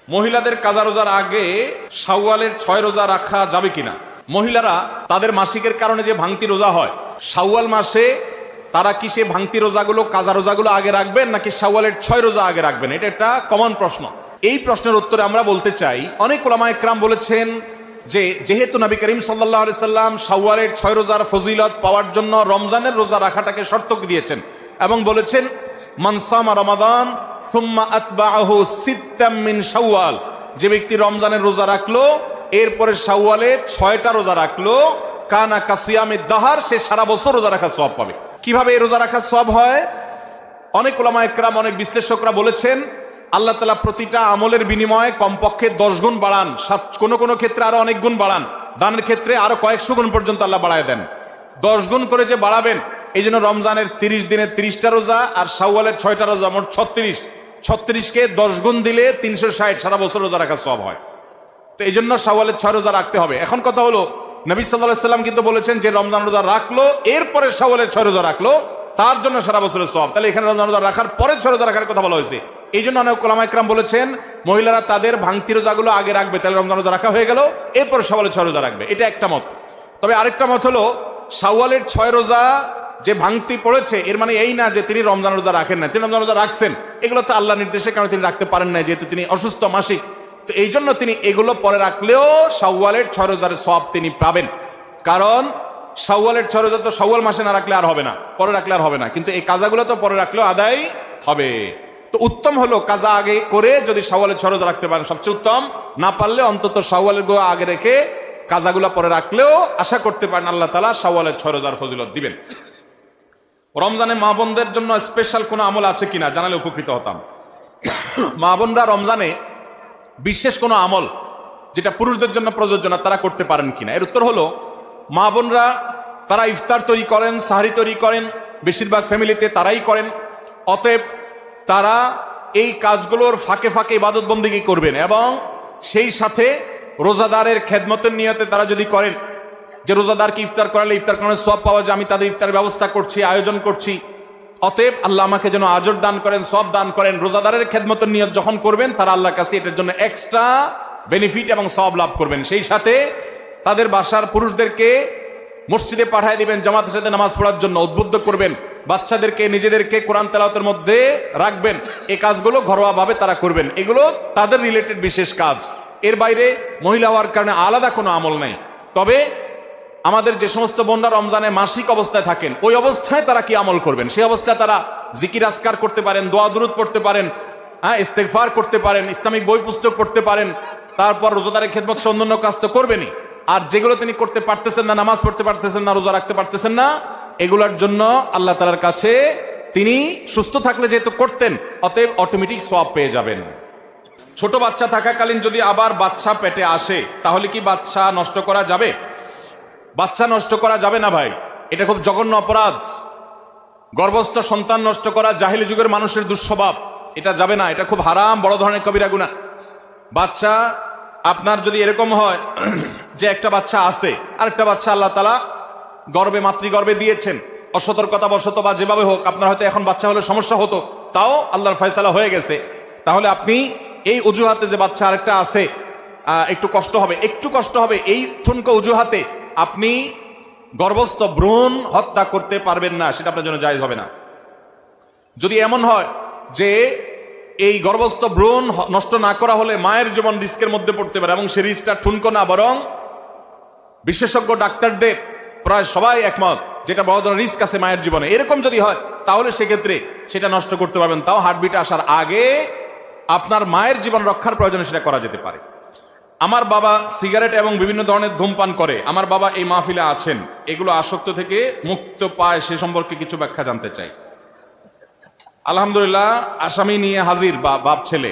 মহিলাদের কাজা রোজার আগে শাওয়ালের 6 রোজা রাখা যাবে কিনা? মহিলারা তাদের মাসিকের কারণে যে ভাঙতি রোজা হয়, শাওয়াল মাসে তারা কি সে ভাঙতি রোজাগুলো, কাজা রোজাগুলো আগে রাখবেন নাকি শাওয়ালের 6 রোজা আগে রাখবেন? এটা একটা কমন প্রশ্ন। এই প্রশ্নের উত্তরে আমরা বলতে চাই, অনেক উলামা ইকরাম বলেছেন যে যেহেতু নবী করিম সাল্লাল্লাহু আলাইহি সাল্লাম শাওয়ালের 6 রোজার ফজিলত পাওয়ার জন্য রমজানের রোজা রাখাটাকে শর্ত দিয়েছেন এবং বলেছেন মান সামা রমাদান সুম্মা আতবাআহু সিত্তাম মিন শাওয়াল, যে ব্যক্তি রমজানের রোজা রাখলো এরপরে শাওয়ালে 6টা রোজা রাখলো, কানা কাসিয়ামিদ দাহার, সে সারা বছর রোজা রাখার সওয়াব পাবে। কিভাবে এই রোজা রাখার সওয়াব হয়? অনেক উলামা ইকরাম, অনেক বিশ্লেষকরা বলেছেন আল্লাহ তাআলা প্রতিটা আমলের বিনিময়ে কমপক্ষে 10 গুণ বাড়ান, কোনো কোনো ক্ষেত্রে আরো অনেক গুণ বাড়ান, দানের ক্ষেত্রে আরো কয়েকশো গুণ পর্যন্ত আল্লাহ বাড়ায় দেন। 10 গুণ করে যে বাড়াবেন, এই জন্য রমজানের 30 দিনে 30টা রোজা আর শাওয়ালের 6টা রোজা, মোট 36কে 10 গুণ দিলে 360, সারা বছর রোজা রাখার সওয়াব হয়। তো এই জন্য শাওয়ালের 6 রোজা রাখতে হবে। এখন কথা হলো, নবী সাল্লাল্লাহু আলাইহি সাল্লাম কিন্তু বলেছেন যে রমজান রোজা রাখলো এরপরে শাওয়ালের 6 রোজা রাখলো, তার জন্য সারা বছরের সওয়াব। তাহলে এখানে রমজান রোজা রাখার পরে 6 রোজা রাখার কথা বলা হয়েছে। এই জন্য অনেক উলামা ইকরাম বলেছেন মহিলারা তাদের ভাঙতি রোজাগুলো আগে রাখবে, তাহলে রমজান রোজা রাখা হয়ে গেল, এরপর শাওয়ালের 6 রোজা রাখবে। এটা একটা মত। তবে আরেকটা মত হলো শাওয়ালের 6 রোজা যে ভাঙতি পড়েছে এর মানে এই না যে তিনি রমজান রোজা রাখেন না, তিনি রমজান রোজা রাখছেন। এগুলো তো আল্লাহর নির্দেশে, কারণ তিনি রাখতে পারেন না যেহেতু তিনি অসুস্থ মাসিক। তো এই জন্য তিনি এগুলো পরে রাখলেও শাওয়ালের 6 রোজার সওয়াব তিনি পাবেন। কারণ শাওয়ালের 6 রোজা তো শাওয়াল মাসে না রাখলে আর হবে না, পরে রাখলে আর হবে না, কিন্তু এই কাজাগুলো তো পরে রাখলেও আদায় হবে। তো উত্তম হলো কাজা আগে করে যদি শাওয়ালের 6 রোজা রাখতে পারেন সবচেয়ে উত্তম, না পারলে অন্তত শাওয়ালের গোয়া আগে রেখে কাজাগুলো পরে রাখলেও আশা করতে পারেন আল্লাহ তাআলা শাওয়ালের 6 রোজার ফজিলত দিবেন। রমজানে মা বোনদের জন্য স্পেশাল কোনো আমল আছে কিনা জানালে উপকৃত হতাম। মা বোনরা রমজানে বিশেষ কোনো আমল যেটা পুরুষদের জন্য প্রযোজ্য না, তারা করতে পারেন কিনা? এর উত্তর হলো, মা বোনরা তারা ইফতার তৈরি করেন, সাহরি তৈরি করেন, বেশিরভাগ ফ্যামিলিতে তারাই করেন। অতএব তারা এই কাজগুলোর ফাঁকে ফাঁকে ইবাদত বন্দেগী করবেন এবং সেই সাথে রোজাদারের খেদমতের নিয়তে তারা যদি করেন যে রোজাদারকে ইফতার করালে ইফতার করানোর সওয়াব পাওয়া যায়, আমি তাদের ইফতারের ব্যবস্থা করছি, আয়োজন করছি, অতএব আল্লাহ আমাকে যেন আজর দান করেন, সওয়াব দান করেন। রোজাদারের খেদমতের নিয়ত যখন করবেন তারা আল্লাহর কাছে এটার জন্য এক্সট্রা বেনিফিট এবং সওয়াব লাভ করবেন। সেই সাথে তাদের বাসার পুরুষদেরকে মসজিদে পাঠিয়ে দিবেন জামাতের সাথে নামাজ পড়ার জন্য, উদ্বুদ্ধ করবেন, বাচ্চাদেরকে নিজেদেরকে কোরআন তেলাওয়াতের মধ্যে রাখবেন। এই কাজগুলো ঘরোয়াভাবে তারা করবেন, এগুলো তাদের রিলেটেড বিশেষ কাজ। এর বাইরে মহিলা হওয়ার কারণে আলাদা কোনো আমল নাই। তবে আমাদের যে সমস্ত বোনরা রমজানে মাসিক অবস্থায় থাকেন, ওই অবস্থায় তারা কি আমল করবেন? সেই অবস্থায় তারা জিকির আজকার করতে পারেন, দোয়া দুরুদ পড়তে পারেন, ইস্তেগফার করতে পারেন, ইসলামিক বই পুস্তক পড়তে পারেন, তারপর রোজাদারের খেদমত অন্যান্য কাজ তো করবেনই। আর যেগুলো তিনি করতে পারতেছেন না, নামাজ পড়তে পারতেছেন না, রোজা রাখতে পারতেছেন না, এগুলোর জন্য আল্লাহ তাআলার কাছে তিনি সুস্থ থাকলে যেহেতু করতেন, অতএব অটোমেটিক সওয়াব পেয়ে যাবেন। ছোট বাচ্চা থাকাকালীন যদি আবার বাচ্চা পেটে আসে তাহলে কি বাচ্চা নষ্ট করা যাবে? বাচ্চা নষ্ট করা যাবে না ভাই, এটা খুব জঘন্য অপরাধ। গর্ভস্থ সন্তান নষ্ট করা জাহেলি যুগের মানুষের দুঃস্বভাব, এটা যাবে না, এটা খুব হারাম, বড় ধরনের কবিরা গুনাহ। বাচ্চা আপনার যদি এরকম হয় যে একটা বাচ্চা আছে আর একটা বাচ্চা আল্লাহ তাআলা গর্ভে, মাতৃগর্ভে দিয়েছেন, অসতর্কতা বশত বা যেভাবে হোক আপনার হয়তো এখন বাচ্চা হলে সমস্যা হতো, তাও আল্লাহর ফয়সালা হয়ে গেছে, তাহলে আপনি এই অজুহাতে যে বাচ্চা আরেকটা আছে একটু কষ্ট হবে, এই ঠুনকো অজুহাতে আপনি গর্ভস্থ ভ্রূণ হত্যা করতে পারবেন না, সেটা আপনার জন্য জায়েজ হবে না। যদি এমন হয় যে এই গর্ভস্থ ভ্রূণ নষ্ট না করা হলে মায়ের জীবন রিস্কের মধ্যে পড়তে পারে এবং সে রিস্কটা ঠুনকো না, বরং বিশেষজ্ঞ ডাক্তারদের প্রায় সবাই একমত যেটা বড় ধরনের রিস্ক আছে মায়ের জীবনে, এরকম যদি হয় তাহলে সেক্ষেত্রে সেটা নষ্ট করতে পারবেন। তাও হার্টবিট আসার আগে আপনার মায়ের জীবন রক্ষার প্রয়োজনে সেটা করা যেতে পারে। আমার বাবা সিগারেট এবং বিভিন্ন ধরনের ধূমপান করে, আমার বাবা এই মাহফিলে আছেন, এগুলো আসক্ত থেকে মুক্ত পায় সে সম্পর্কে কিছু ব্যাখ্যা জানতে চাই। আলহামদুলিল্লাহ, আসামি নিয়ে হাজির বাপ ছেলে।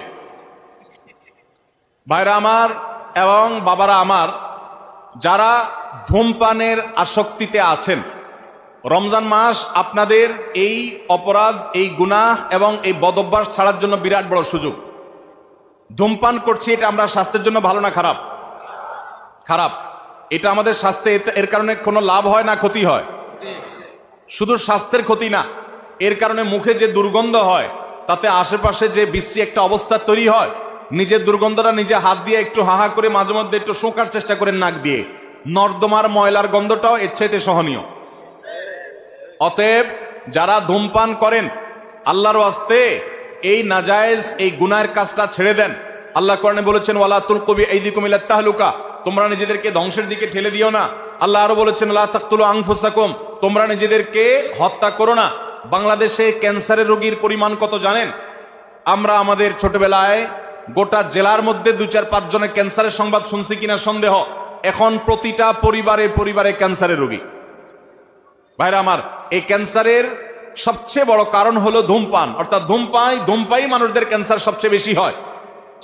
ভাইরা আমার এবং বাবারা আমার, যারা ধূমপানের আসক্তিতে আছেন, রমজান মাস আপনাদের এই অপরাধ, এই গুনাহ এবং এই বদঅভ্যাস ছাড়ার জন্য বিরাট বড় সুযোগ। ধূমপান করছি, এটা আমরা স্বাস্থ্যের জন্য ভালো না খারাপ? খারাপ। এটা আমাদের স্বাস্থ্যে, এর কারণে কোনো লাভ হয় না ক্ষতি হয়? শুধু স্বাস্থ্যের ক্ষতি না, এর কারণে মুখে যে দুর্গন্ধ হয়, তাতে আশেপাশে যে বিশ্রী একটা অবস্থা তৈরি হয়, নিজের দুর্গন্ধটা নিজে হাত দিয়ে একটু হাহা করে মাঝে মধ্যে একটু শোকার চেষ্টা করেন নাক দিয়ে, নর্দমার ময়লার গন্ধটাও এর চাইতে সহনীয়। অতএব যারা ধূমপান করেন, আল্লাহর ওয়াস্তে এই নাজায়েজ এই গুনাহের কাজটা ছেড়ে দেন। আল্লাহ কোরআনে বলেছেন ওয়ালা তুলকু বিআইদিকুম ইলা তাহলুকা, তোমরা নিজেদেরকে ধ্বংসের দিকে ঠেলে দিও না। আল্লাহ আরো বলেছেন লা তাকতুলু আনফুসাকুম, তোমরা নিজেদেরকে হত্যা করো না। বাংলাদেশে ক্যান্সারের রোগীর পরিমাণ কত জানেন? আমরা আমাদের ছোটবেলায় গোটা জেলার মধ্যে 2-4-5 জনের ক্যান্সারের সংবাদ শুনছি কিনা সন্দেহ। এখন প্রতিটা পরিবারে পরিবারে ক্যান্সারের রোগী। ভাইরা আমার, এই ক্যান্সারের সবচেয়ে বড় কারণ হলো ধূমপান, অর্থাৎ ধূমপাই মানুষদের ক্যান্সার সবচেয়ে বেশি হয়।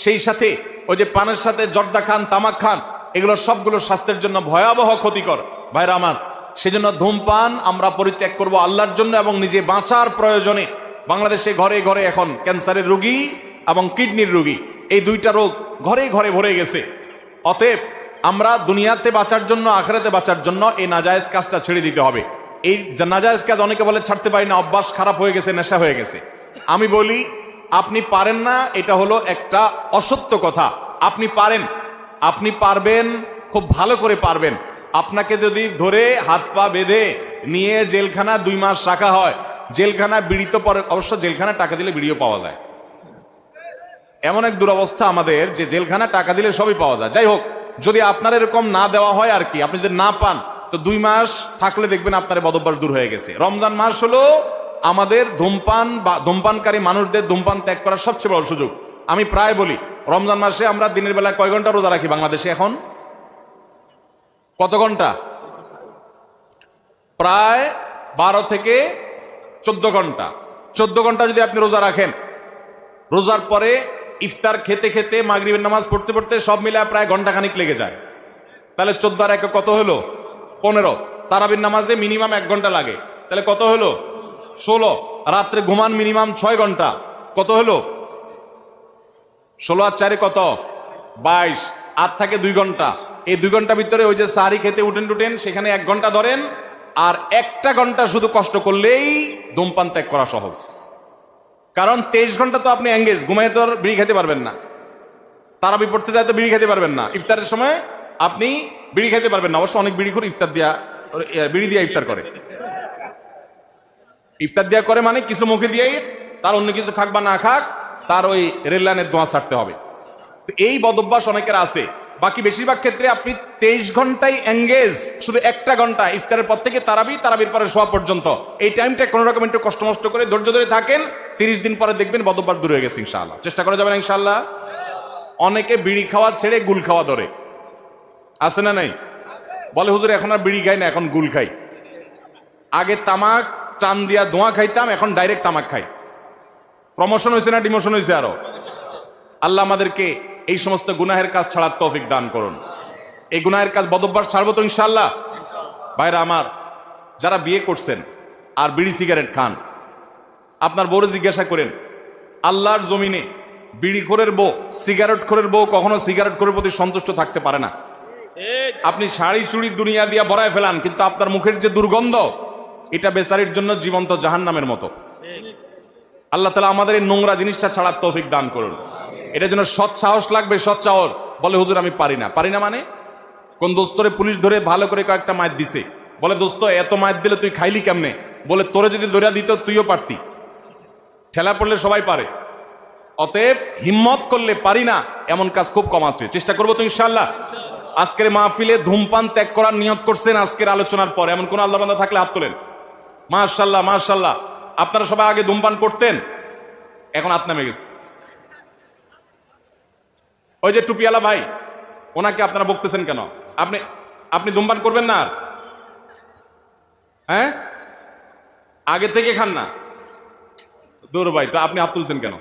সেই সাথে ওই যে পানের সাথে জর্দা খান, তামাক খান, এগুলো সবগুলো স্বাস্থ্যের জন্য ভয়াবহ ক্ষতিকর। ভাইরা আমার, সেজন্য ধূমপান আমরা পরিত্যাগ করব আল্লাহর জন্য এবং নিজে বাঁচার প্রয়োজনে। বাংলাদেশে ঘরে ঘরে এখন ক্যান্সারের রোগী এবং কিডনির রোগী, এই দুইটা রোগ ঘরে ঘরে ভরে গেছে। অতএব আমরা দুনিয়াতে বাঁচার জন্য, আখিরাতে বাঁচার জন্য এই নাজায়েজ কাজটা ছেড়ে দিতে হবে। এই নাজায়েজ কাজ অনেকে বলে ছাড়তে পারি না, অভ্যাস খারাপ হয়ে গেছে, নেশা হয়ে গেছে। আমি বলি আপনি পারেন না, এটা হলো একটা অসত্য কথা। আপনি পারেন, আপনি পারবেন, খুব ভালো করে পারবেন। আপনাকে যদি ধরে হাত পা বেঁধে নিয়ে জেলখানা 2 মাস রাখা হয়, জেলখানা বিড়ি তো পরে, অবশ্য জেলখানা টাকা দিলে বিড়িও পাওয়া যায়। এমন এক দুরবস্থা আমাদের যে জেলখানা টাকা দিলে সবই পাওয়া যায়। যাই হোক, যদি আপনার এরকম না দেওয়া হয় আর কি, আপনি যদি না পান তো 2 মাস থাকলে দেখবেন আপনার বদভ্যাস দূর হয়ে গেছে। রমজান মাস হলো আমাদের ধূমপান বা ধূমপানকারী মানুষদের ধূমপান ত্যাগ করার সবচেয়ে বড় সুযোগ। আমি প্রায় বলি, রমজান মাসে আমরা দিনের বেলা কয় ঘন্টা রোজা রাখি বাংলাদেশে? এখন কত ঘন্টা? প্রায় 12 থেকে 14 ঘন্টা। 14 ঘন্টা যদি আপনি রোজা রাখেন, রোজার পরে ইফতার খেতে খেতে মাগরিবের নামাজ পড়তে পড়তে সব মিলে প্রায় ঘন্টাখানিক লেগে যায়। তাহলে 14 আর 1 কত হলো? 15। তারাবির নামাজে মিনিমাম 1 ঘন্টা লাগে, তাহলে কত হলো? 16। রাত্রে ঘুমান মিনিমাম 6 ঘন্টা, কত হলো? 16 আর 4 কত? 22। আর থাকে 2 ঘন্টা। এই 2 ঘন্টা ভিতরে ওই যে সাহারি খেতে উঠেন, সেখানে 1 ঘন্টা ধরেন, আর 1টা ঘন্টা শুধু কষ্ট করলেই ধূমপান ত্যাগ করা সহজ। কারণ 23 ঘন্টা তো আপনি এঙ্গেজ, ঘুমায় তো বিড়ি খেতে পারবেন না, তারাবি পড়তে যায় তো বিড়ি খেতে পারবেন না, ইফতারের সময় আপনি বিড়ি খেতে পারবেন না। অবশ্য অনেক বিড়ি করে ইফতার দিয়া, বিড়ি দিয়া ইফতার করে। ইফতার দিয়া করে মানে কিছু মুখে দিয়েই, তার অন্য কিছু খাক বা না খাক, তার ওই রেল লাইনের দোয়া ছাড়তে হবে। এই বদভ্যাস অনেকের আছে। বাকি বেশিরভাগ ক্ষেত্রে আপনি 23 ঘন্টায় এঙ্গেজ, শুধু 1টা ঘন্টা ইফতারের পর থেকে তারাবির পরে শোয়া পর্যন্ত এই টাইমটা কোনো রকম একটু কষ্ট মষ্ট করে ধৈর্য ধরে থাকেন, 30 দিন পরে দেখবেন বদভ্যাস দূর হয়ে গেছে ইনশাআল্লাহ। চেষ্টা করা যাবে না ইনশাআল্লাহ? অনেকে বিড়ি খাওয়া ছেড়ে গুল খাওয়া ধরে, আছে না নাই? বলে হুজুর এখন আর বিড়ি খাই না, এখন গুল খাই। আগে তামাক টান দিয়া ধোঁয়া খাইতাম, এখন ডাইরেক্ট তামাক খাই। প্রমোশন হয়েছে না ডিমোশন হয়েছে? আরো আল্লাহ আমাদেরকে এই সমস্ত গুনাহের কাজ ছাড়ার তৌফিক দান করুন। এই গুনাহের কাজ বদভ্যাস ছাড়বো তো ইনশাআল্লাহ। ভাইরা আমার, যারা বিয়ে করছেন আর বিড়ি সিগারেট খান, আপনার বউরে জিজ্ঞাসা করেন, আল্লাহর জমিনে বিড়িখোরের বউ, সিগারেটখোরের বউ কখনো সিগারেটখোরের প্রতি সন্তুষ্ট থাকতে পারে না। আপনি শাড়ি চুড়ি দুনিয়া দিয়া ভরায় ফেলান, কিন্তু আপনার মুখের যে দুর্গন্ধ, এটা বেচারির জন্য জীবন্ত জাহান্নামের মতো। আল্লাহ তাআলা আমাদের এই নোংরা জিনিসটা ছাড়ার তৌফিক দান করুন। এটার জন্য সৎ সাহস লাগবে, সৎ সাহস। বলে হুজুর আমি পারি না। পারি না মানে? কোন দোস্তরে পুলিশ ধরে ভালো করে কয়েকটা মাইর দিছে, বলে দোস্ত এত মাইর দিলে তুই খাইলি কেমনে? বলে তোরে যদি ধরে দিত তুইও পারতি। ঠেলা পড়লে সবাই পারে। অতএব হিম্মত করলে পারি না এমন কাজ খুব কম আছে। চেষ্টা করবো তো ইনশাআল্লাহ। আজকের মাহফিলে ধূমপান ত্যাগ করার নিয়ত করছেন আজকের আলোচনার পর, এমন কোন আল্লাহ বান্দা থাকলে হাত তোলেন। মাশাআল্লাহ মাশাআল্লাহ। আপনারা সবাই আগে ধূমপান করতেন, এখন হাত নামে গেছে। ওই যে টুপিওয়ালা ভাই, ওনাকে আপনারা বকতেছেন কেন? আপনি ধূমপান করবেন না? হ্যাঁ, আগে থেকে খান না? দূর ভাই, তো আপনি হাত তুলছেন কেন?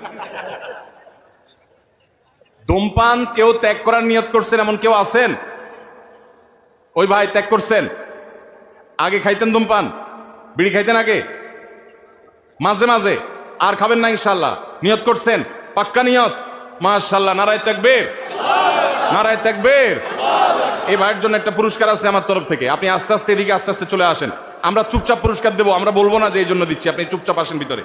ধূমপান কেউ ত্যাগ করার নিয়ত করছেন এমন কেউ আছেন? ওই ভাই ত্যাগ করছেন? আগে খাইতেন ধূমপান, বিড়ি খাইতেন আগে, মাঝে মাঝে, আর খাবেন না ইনশাআল্লাহ? নিয়ত করছেন? পাক্কা নিয়ত? মাশাআল্লাহ, নারায়ে তাকবীর, নারায়ে তাকবীর। এই ভাইয়ের জন্য একটা পুরস্কার আছে আমার তরফ থেকে। আপনি আস্তে আস্তে এদিকে আস্তে আস্তে চলে আসেন, আমরা চুপচাপ পুরস্কার দেবো, আমরা বলবো না যে এই জন্য দিচ্ছি, আপনি চুপচাপ আসেন ভিতরে।